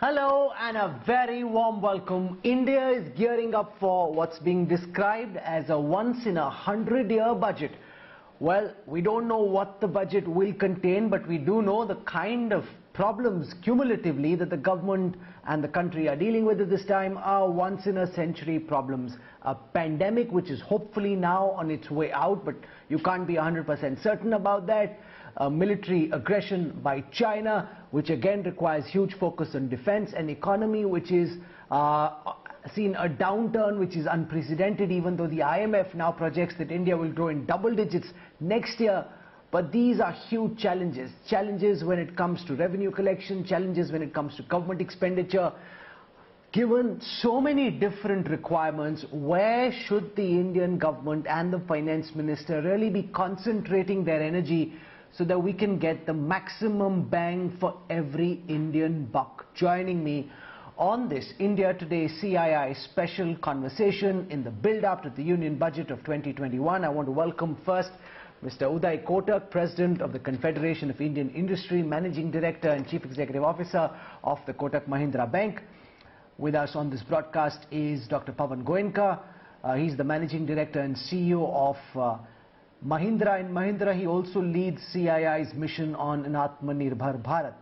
Hello and a very warm welcome. India is gearing up for what's being described as a once-in-a-100-year budget. Well, we don't know what the budget will contain, but we do know the kind of problems cumulatively that the government and the country are dealing with at this time are once-in-a-century problems. A pandemic which is hopefully now on its way out, but you can't be 100% certain about that. Military aggression by China, which again requires huge focus on defense, and economy which is seen a downturn which is unprecedented, even though the IMF now projects that India will grow in double digits next year. But these are huge challenges. Challenges when it comes to revenue collection, challenges when it comes to government expenditure. Given so many different requirements, where should the Indian government and the finance minister really be concentrating their energy so that we can get the maximum bang for every Indian buck? Joining me on this India Today CII special conversation in the build-up to the Union Budget of 2021, I want to welcome first Mr. Kotak, President of the Confederation of Indian Industry, Managing Director and Chief Executive Officer of the Kotak Mahindra Bank. With us on this broadcast is Dr. Pawan Goenka. He's the Managing Director and CEO of Mahindra. In Mahindra, he also leads CII's mission on an Atmanirbhar Bharat.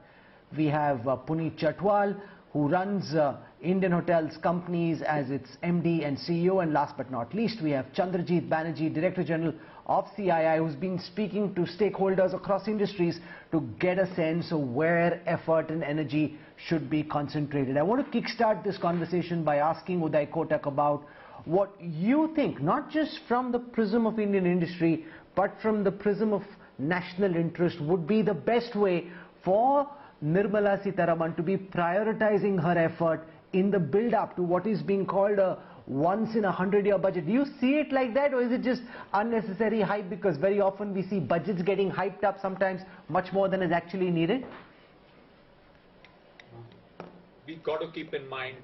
We have Puneet Chhatwal, who runs Indian Hotels companies as its MD and CEO. And last but not least, we have Chandrajit Banerjee, Director General of CII, who's been speaking to stakeholders across industries to get a sense of where effort and energy should be concentrated. I want to kickstart this conversation by asking Kotak about what you think, not just from the prism of Indian industry, but from the prism of national interest, would be the best way for Nirmala Sitharaman to be prioritizing her effort in the build-up to what is being called a once-in-a-100-year budget. Do you see it like that, or is it just unnecessary hype? Because very often we see budgets getting hyped up, sometimes much more than is actually needed. We've got to keep in mind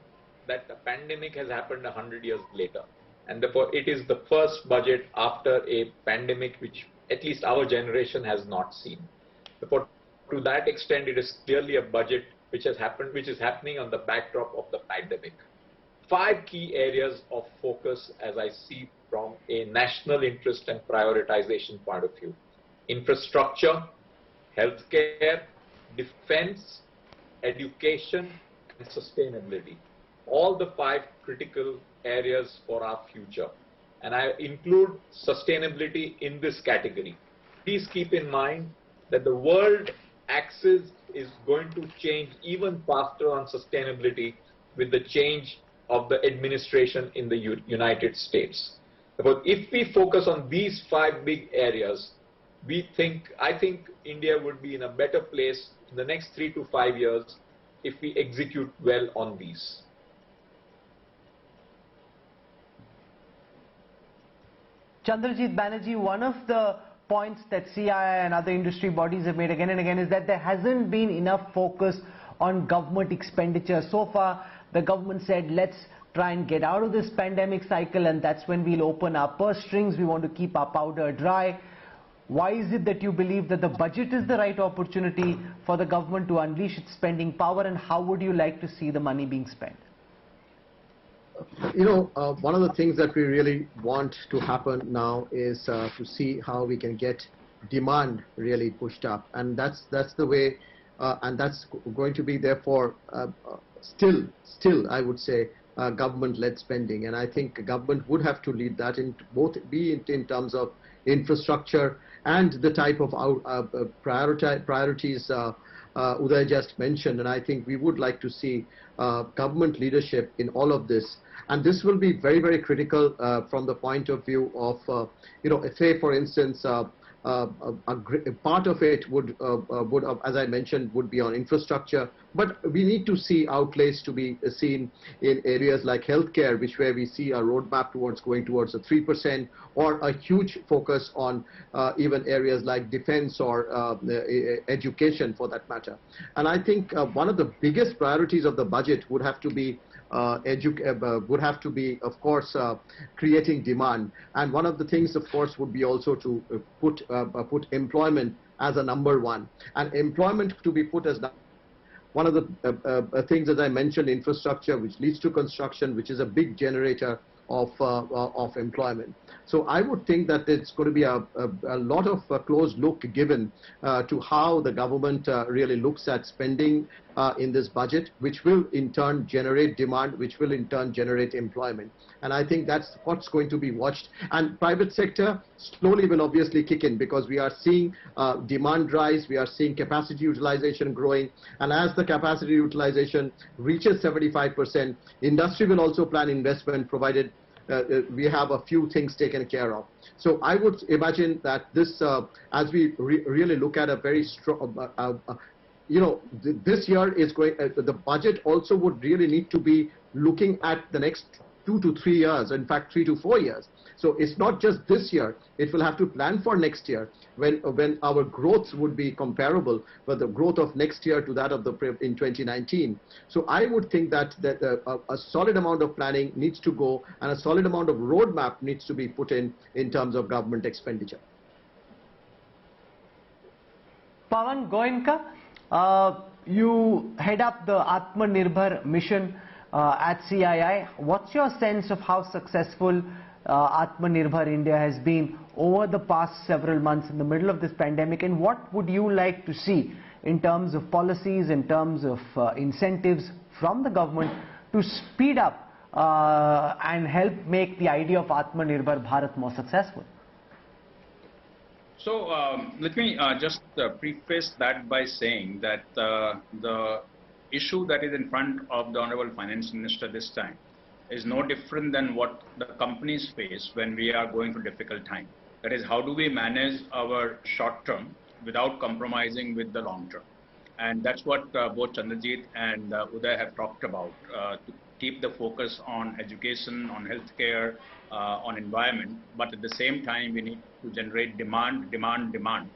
that the pandemic has happened 100 years later, and therefore it is the first budget after a pandemic which at least our generation has not seen. Therefore, to that extent, it is clearly a budget which is happening on the backdrop of the pandemic. 5 key areas of focus as I see from a national interest and prioritization point of view: infrastructure, healthcare, defense, education, and sustainability. All the 5 critical areas for our future. And I include sustainability in this category. Please keep in mind that the world axis is going to change even faster on sustainability with the change of the administration in the United States. Therefore, if we focus on these 5 big areas, I think India would be in a better place in the next 3 to 5 years if we execute well on these. Chandrajit Banerjee, one of the points that CII and other industry bodies have made again and again is that there hasn't been enough focus on government expenditure. So far, the government said, let's try and get out of this pandemic cycle, and that's when we'll open our purse strings. We want to keep our powder dry. Why is it that you believe that the budget is the right opportunity for the government to unleash its spending power, and how would you like to see the money being spent? One of the things that we really want to happen now is to see how we can get demand really pushed up, and that's the way, and that's going to be therefore still I would say government-led spending. And I think government would have to lead that in both in terms of infrastructure and the type of priorities Uday just mentioned. And I think we would like to see government leadership in all of this. And this will be very, very critical from the point of view of, say for instance, a part of it would, as I mentioned, would be on infrastructure. But we need to see outlays to be seen in areas like healthcare, where we see a roadmap towards going towards a 3%, or a huge focus on even areas like defense or education for that matter. And I think one of the biggest priorities of the budget would have to be of course, creating demand. And one of the things, of course, would be also to put employment as a number one. And employment to be put as one of the things that I mentioned, infrastructure, which leads to construction, which is a big generator of employment. So I would think that it's going to be a lot of close look given to how the government really looks at spending in this budget, which will in turn generate demand, which will in turn generate employment. And I think that's what's going to be watched. And private sector slowly will obviously kick in, because we are seeing demand rise, we are seeing capacity utilization growing. And as the capacity utilization reaches 75%, industry will also plan investment, provided we have a few things taken care of. So I would imagine that this, as we really look at a very strong, this year is going, the budget also would really need to be looking at the next 2 to 3 years, in fact 3 to 4 years. So it's not just this year, it will have to plan for next year, when our growth would be comparable with the growth of next year to that of in 2019. So I would think that a solid amount of planning needs to go, and a solid amount of roadmap needs to be put in terms of government expenditure. Pawan Goenka, you head up the Atmanirbhar mission at CII. What's your sense of how successful Atmanirbhar India has been over the past several months in the middle of this pandemic, and what would you like to see in terms of policies, in terms of incentives from the government to speed up and help make the idea of Atmanirbhar Bharat more successful? So let me just preface that by saying that the issue that is in front of the Honorable Finance Minister this time is no different than what the companies face when we are going through difficult time. That is, how do we manage our short term without compromising with the long term? And that's what both Chandrajit and Uday have talked about, to keep the focus on education, on healthcare, on environment, but at the same time we need to generate demand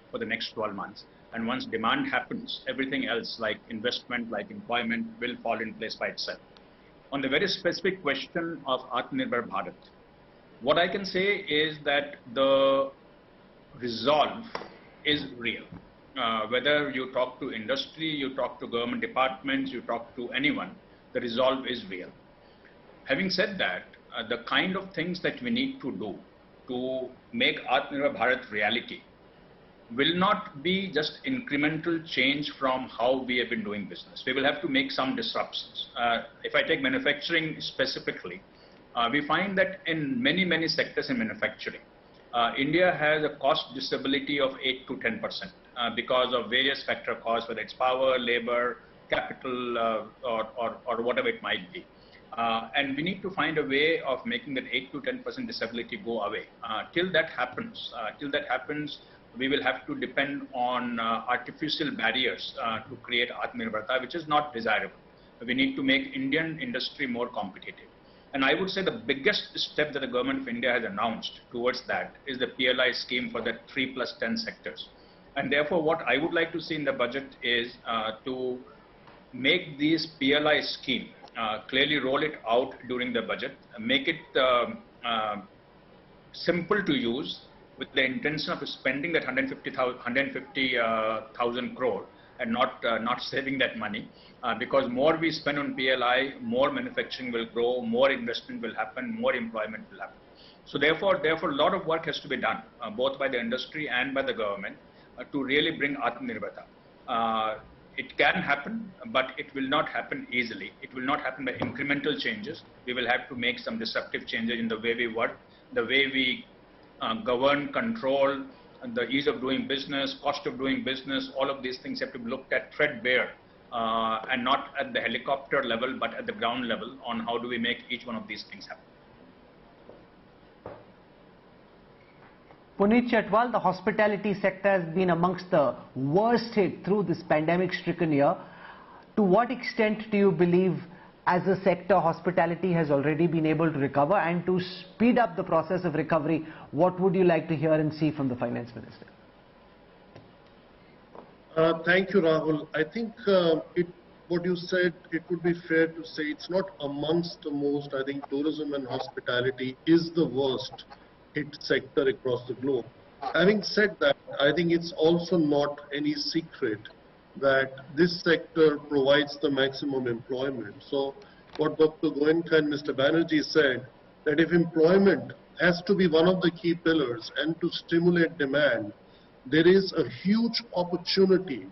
for the next 12 months. And once demand happens, everything else like investment, like employment will fall in place by itself. On the very specific question of Atmanirbhar Bharat, what I can say is that the resolve is real. Whether you talk to industry, you talk to government departments, you talk to anyone, the resolve is real. Having said that, the kind of things that we need to do to make Atmanirbhar Bharat reality will not be just incremental change from how we have been doing business. We will have to make some disruptions. If I take manufacturing specifically, we find that in many sectors in manufacturing, India has a cost disability of 8 to 10% because of various factor costs, whether it's power, labor, capital, or whatever it might be. And we need to find a way of making that 8 to 10% disability go away. Till that happens, we will have to depend on artificial barriers to create Atmanirbharta, which is not desirable. We need to make Indian industry more competitive. And I would say the biggest step that the government of India has announced towards that is the PLI scheme for the 3+10 sectors. And therefore, what I would like to see in the budget is to make these PLI scheme, clearly roll it out during the budget, make it simple to use, with the intention of spending that 150,000 crore and not saving that money, because more we spend on PLI, more manufacturing will grow, more investment will happen, more employment will happen. So therefore a lot of work has to be done, both by the industry and by the government, to really bring Atmanirbharta. It can happen, but it will not happen easily. It will not happen by incremental changes. We will have to make some disruptive changes in the way we work, the way we govern, control, and the ease of doing business, cost of doing business. All of these things have to be looked at threadbare and not at the helicopter level, but at the ground level on how do we make each one of these things happen. Puneet Chhatwal, the hospitality sector has been amongst the worst hit through this pandemic-stricken year. To what extent do you believe, as a sector, hospitality has already been able to recover? And to speed up the process of recovery, what would you like to hear and see from the Finance Minister? Thank you, Rahul. I think what you said, it would be fair to say it's not amongst the most. I think tourism and hospitality is the worst hit sector across the globe. Having said that, I think it's also not any secret that this sector provides the maximum employment. So what Dr. Goenka and Mr. Banerjee said, that if employment has to be one of the key pillars and to stimulate demand, there is a huge opportunity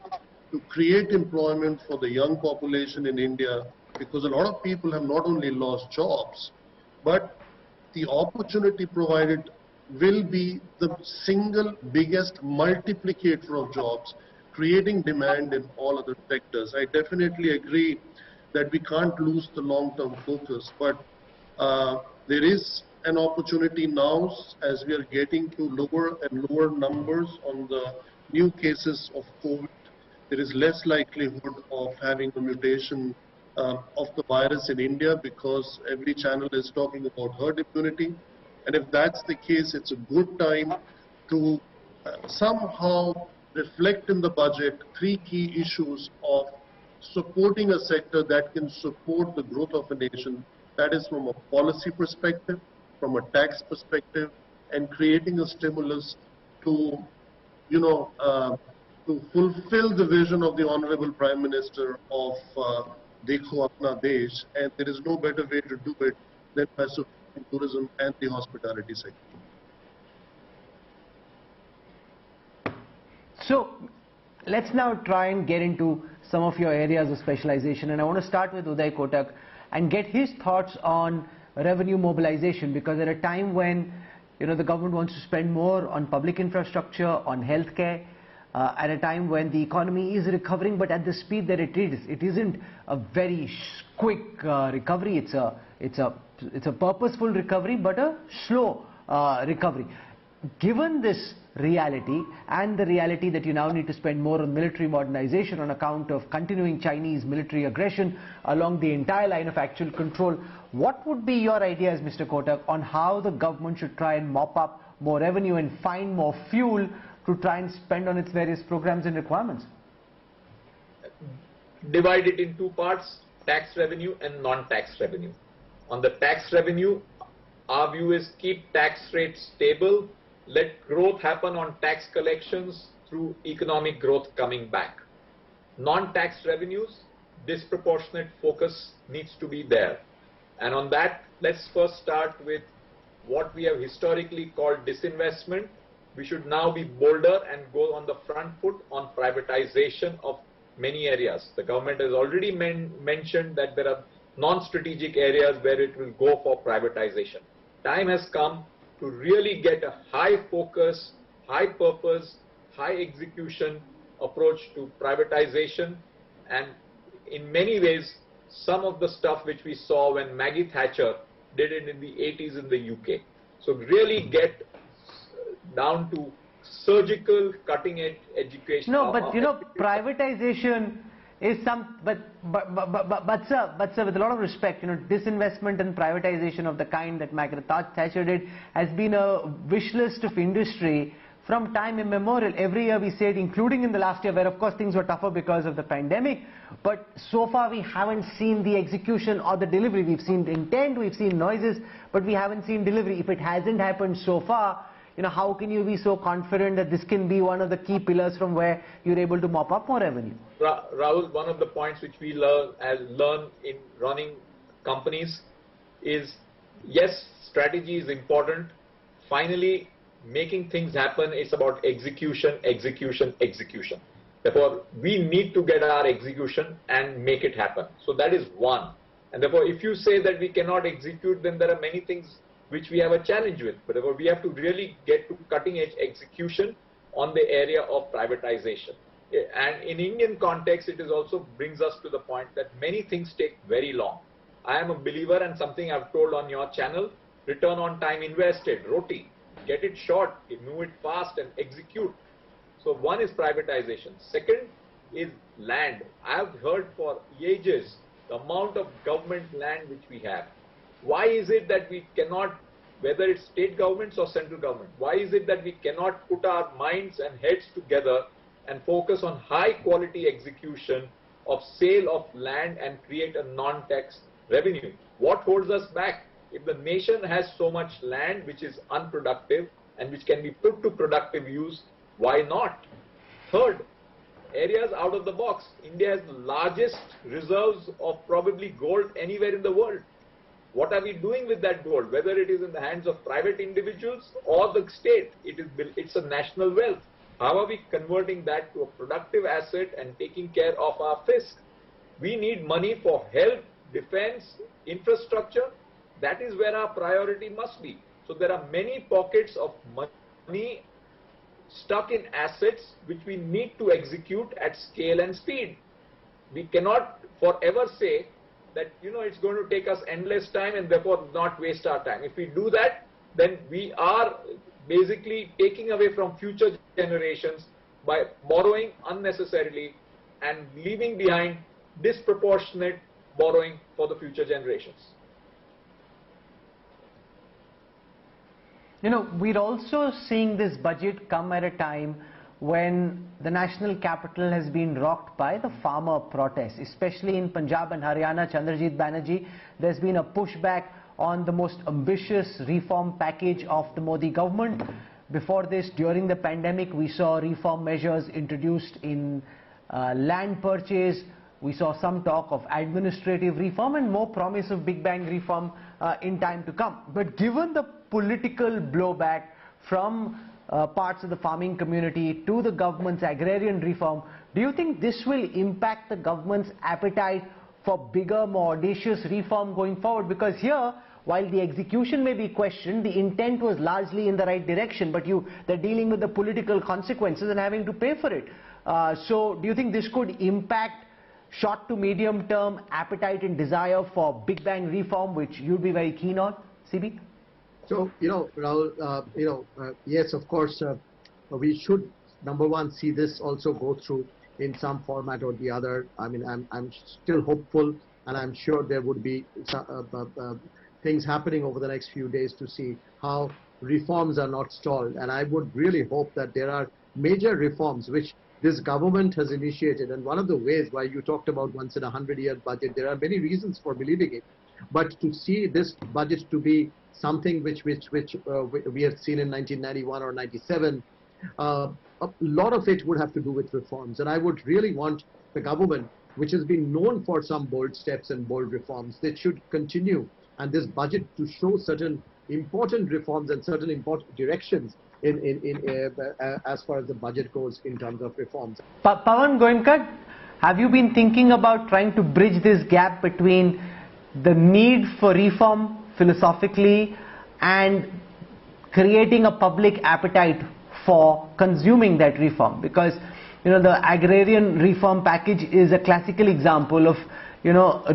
to create employment for the young population in India, because a lot of people have not only lost jobs, but the opportunity provided will be the single biggest multiplicator of jobs, creating demand in all other sectors. I definitely agree that we can't lose the long-term focus, but there is an opportunity now as we are getting to lower and lower numbers on the new cases of COVID. There is less likelihood of having a mutation of the virus in India because every channel is talking about herd immunity. And if that's the case, it's a good time to somehow reflect in the budget three key issues of supporting a sector that can support the growth of a nation. That is from a policy perspective, from a tax perspective, and creating a stimulus to, to fulfill the vision of the Honorable Prime Minister of Dekho Apna Desh, and there is no better way to do it than by supporting tourism and the hospitality sector. So let's now try and get into some of your areas of specialization, and I want to start with Uday Kotak and get his thoughts on revenue mobilization, because at a time when the government wants to spend more on public infrastructure, on healthcare, at a time when the economy is recovering, but at the speed that it is, it isn't a very quick recovery. It's a purposeful recovery, but a slow recovery. Given this reality and the reality that you now need to spend more on military modernization on account of continuing Chinese military aggression along the entire line of actual control, what would be your ideas, Mr. Kotak, on how the government should try and mop up more revenue and find more fuel to try and spend on its various programs and requirements? Divide it in two parts, tax revenue and non-tax revenue. On the tax revenue, our view is keep tax rates stable, let growth happen on tax collections through economic growth coming back. Non-tax revenues, disproportionate focus needs to be there. And on that, let's first start with what we have historically called disinvestment. We should now be bolder and go on the front foot on privatization of many areas. The government has already mentioned that there are non-strategic areas where it will go for privatization. Time has come to really get a high focus, high purpose, high execution approach to privatization. And in many ways, some of the stuff which we saw when Maggie Thatcher did it in the 80s in the UK. So really get down to surgical cutting-edge education. No, but privatization is but sir, with a lot of respect, disinvestment and privatization of the kind that Margaret Thatcher did has been a wish list of industry from time immemorial. Every year we say it, including in the last year, where of course things were tougher because of the pandemic. But so far we haven't seen the execution or the delivery. We've seen intent, we've seen noises, but we haven't seen delivery. If it hasn't happened so far, how can you be so confident that this can be one of the key pillars from where you're able to mop up more revenue? Rahul, one of the points which we learn in running companies is, yes, strategy is important. Finally, making things happen is about execution, execution, execution. Therefore, we need to get our execution and make it happen. So that is one. And therefore, if you say that we cannot execute, then there are many things which we have a challenge with. But we have to really get to cutting-edge execution on the area of privatization. And in Indian context, it is also brings us to the point that many things take very long. I am a believer, and something I've told on your channel, return on time invested, ROTI. Get it short, move it fast and execute. So one is privatization. Second is land. I have heard for ages the amount of government land which we have. Why is it that we cannot, whether it's state governments or central government, why is it that we cannot put our minds and heads together and focus on high quality execution of sale of land and create a non-tax revenue? What holds us back? If the nation has so much land which is unproductive and which can be put to productive use, why not? Third, areas out of the box. India has the largest reserves of probably gold anywhere in the world. What are we doing with that gold? Whether it is in the hands of private individuals or the state, it's a national wealth. How are we converting that to a productive asset and taking care of our fisc? We need money for health, defense, infrastructure. That is where our priority must be. So there are many pockets of money stuck in assets which we need to execute at scale and speed. We cannot forever say that, it's going to take us endless time and therefore not waste our time. If we do that, then we are basically taking away from future generations by borrowing unnecessarily and leaving behind disproportionate borrowing for the future generations. We're also seeing this budget come at a time when the national capital has been rocked by the farmer protests, especially in Punjab and Haryana. Chandrajit Banerjee, there's been a pushback on the most ambitious reform package of the Modi government. Before this, during the pandemic, we saw reform measures introduced in land purchase. We saw some talk of administrative reform and more promise of big bang reform in time to come. But given the political blowback from parts of the farming community to the government's agrarian reform, do you think this will impact the government's appetite for bigger, more audacious reform going forward? Because here, while the execution may be questioned, the intent was largely in the right direction, but they're dealing with the political consequences and having to pay for it. So do you think this could impact short to medium term appetite and desire for big bang reform, which you'd be very keen on, CB? So, Rahul, yes, of course, we should, number one, see this also go through in some format or the other. I mean, I'm still hopeful, and I'm sure there would be things happening over the next few days to see how reforms are not stalled. And I would really hope that there are major reforms which this government has initiated. And one of the ways why you talked about once in a 100-year budget, there are many reasons for believing it. But to see this budget to be something which we have seen in 1991 or 97, a lot of it would have to do with reforms. And I would really want the government, which has been known for some bold steps and bold reforms, that should continue, and this budget to show certain important reforms and certain important directions as far as the budget goes in terms of reforms. Pawan Goenka, have you been thinking about trying to bridge this gap between the need for reform philosophically and creating a public appetite for consuming that reform? Because the agrarian reform package is a classical example of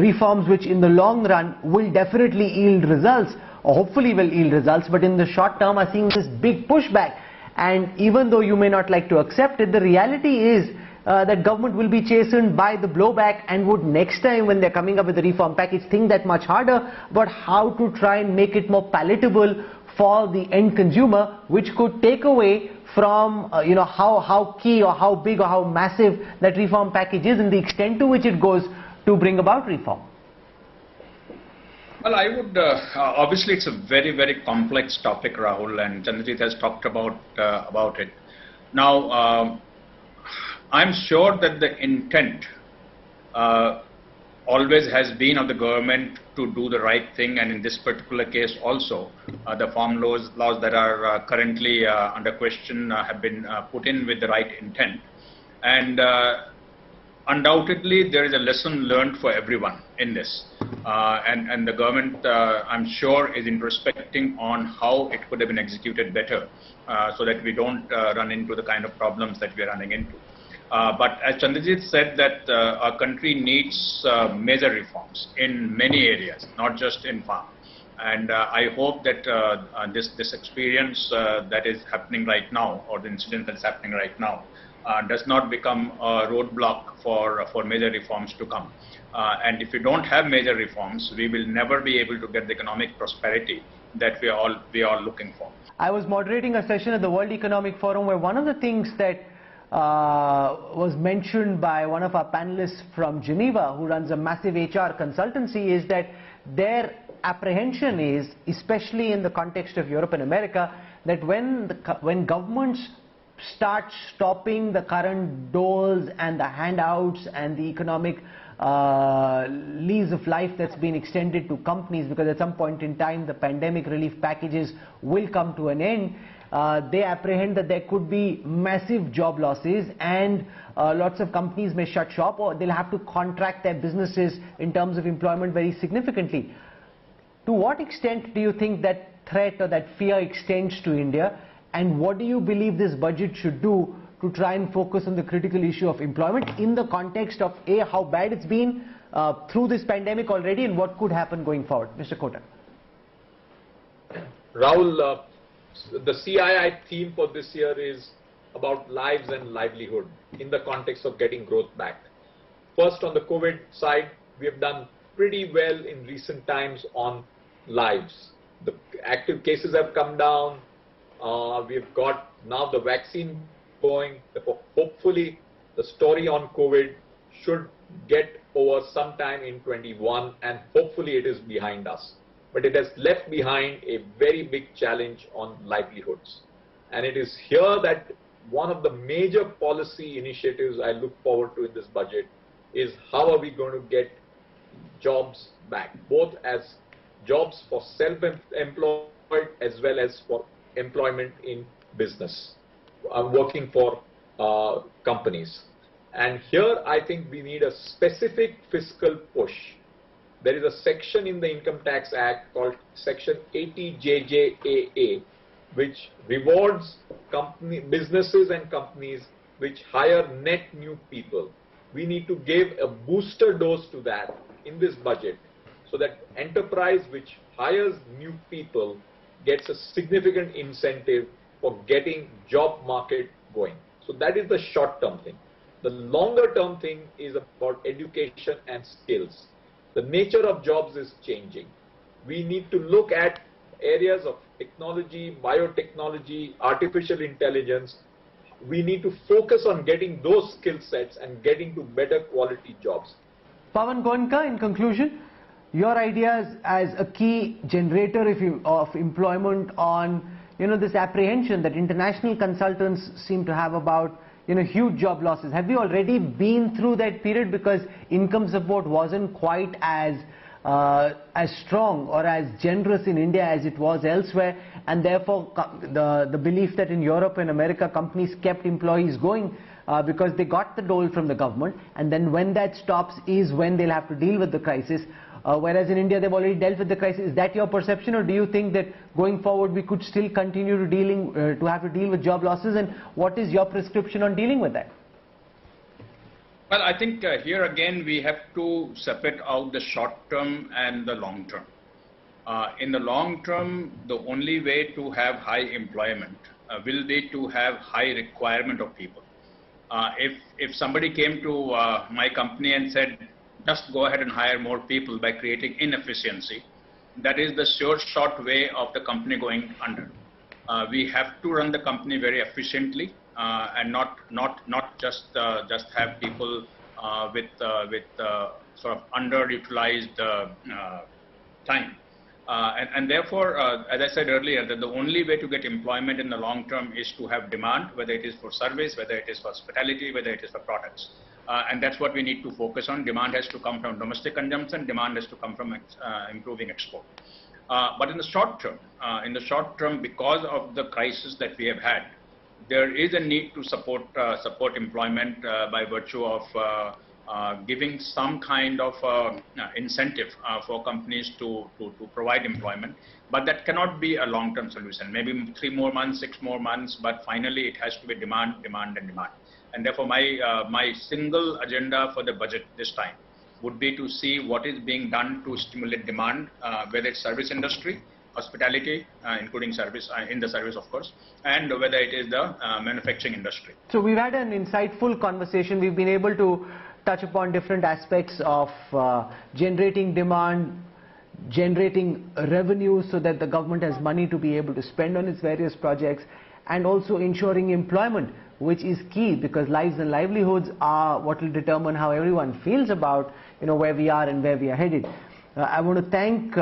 reforms which in the long run will definitely yield results, or hopefully will yield results, but in the short term are seeing this big pushback. And even though you may not like to accept it, the reality is that government will be chastened by the blowback and would next time when they're coming up with the reform package think that much harder about how to try and make it more palatable for the end consumer, which could take away from how key or how big or how massive that reform package is and the extent to which it goes to bring about reform. Well, I would, obviously it's a very, very complex topic, Rahul, and Chandrajit has talked about it. Now, I'm sure that the intent always has been of the government to do the right thing, and in this particular case also, the farm laws that are currently under question have been put in with the right intent. And undoubtedly, there is a lesson learned for everyone in this. And the government, I'm sure, is introspecting on how it could have been executed better so that we don't run into the kind of problems that we are running into. But as Chandrajit said, that our country needs major reforms in many areas, not just in farm. And I hope that this experience that is happening right now, or the incident that's happening right now, does not become a roadblock for major reforms to come. And if we don't have major reforms, we will never be able to get the economic prosperity that we are looking for. I was moderating a session at the World Economic Forum where one of the things that was mentioned by one of our panelists from Geneva, who runs a massive HR consultancy, is that their apprehension is, especially in the context of Europe and America, that when governments start stopping the current doles and the handouts and the economic lease of life that's been extended to companies, because at some point in time the pandemic relief packages will come to an end. They apprehend that there could be massive job losses, and lots of companies may shut shop, or they'll have to contract their businesses in terms of employment very significantly. To what extent do you think that threat or that fear extends to India, and what do you believe this budget should do to try and focus on the critical issue of employment in the context of A, how bad it's been through this pandemic already, and what could happen going forward? Mr. Kotak. Rahul, the CII theme for this year is about lives and livelihood in the context of getting growth back. First, on the COVID side, we have done pretty well in recent times on lives. The active cases have come down. We've got now the vaccine going. Hopefully, the story on COVID should get over sometime in 21, and hopefully it is behind us. But it has left behind a very big challenge on livelihoods. And it is here that one of the major policy initiatives I look forward to in this budget is how are we going to get jobs back, both as jobs for self-employed as well as for employment in business, working for companies. And here I think we need a specific fiscal push. There is a section in the Income Tax Act called Section 80JJAA, which rewards businesses and companies which hire net new people. We need to give a booster dose to that in this budget, so that enterprise which hires new people gets a significant incentive for getting job market going. So that is the short-term thing. The longer-term thing is about education and skills. The nature of jobs is changing. We need to look at areas of technology, biotechnology, artificial intelligence. We need to focus on getting those skill sets and getting to better quality jobs. Pawan Goenka, in conclusion, your ideas as a key generator of employment on, this apprehension that international consultants seem to have about, huge job losses. Have you already been through that period, because income support wasn't quite as strong or as generous in India as it was elsewhere, and therefore the belief that in Europe and America companies kept employees going because they got the dole from the government, and then when that stops is when they'll have to deal with the crisis. Whereas in India they've already dealt with the crisis. Is that your perception, or do you think that going forward we could still continue to have to deal with job losses, and what is your prescription on dealing with that? Well, I think here again we have to separate out the short term and the long term. In the long term, the only way to have high employment will be to have high requirement of people. If somebody came to my company and said, just go ahead and hire more people by creating inefficiency, that is the sure short way of the company going under. We have to run the company very efficiently and not just have people with sort of underutilized time. And therefore, as I said earlier, that the only way to get employment in the long term is to have demand, whether it is for service, whether it is for hospitality, whether it is for products. And that's what we need to focus on. Demand has to come from domestic consumption. Demand has to come from improving export. But in the short term, because of the crisis that we have had, there is a need to support employment by virtue of giving some kind of incentive for companies to provide employment. But that cannot be a long-term solution. Maybe 3 more months, 6 more months, but finally it has to be demand, demand, and demand. And therefore, my single agenda for the budget this time would be to see what is being done to stimulate demand, whether it's service industry, hospitality, including service, in the service of course, and whether it is the manufacturing industry. So we've had an insightful conversation. We've been able to touch upon different aspects of generating demand, generating revenue so that the government has money to be able to spend on its various projects, and also ensuring employment, which is key, because lives and livelihoods are what will determine how everyone feels about where we are and where we are headed. I want to thank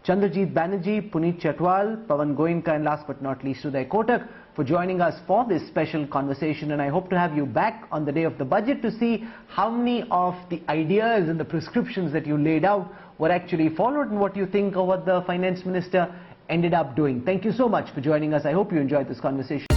Chandrajit Banerjee, Puneet Chhatwal, Pawan Goenka, and last but not least Uday Kotak for joining us for this special conversation. And I hope to have you back on the day of the budget to see how many of the ideas and the prescriptions that you laid out were actually followed and what you think of what the Finance Minister ended up doing. Thank you so much for joining us. I hope you enjoyed this conversation.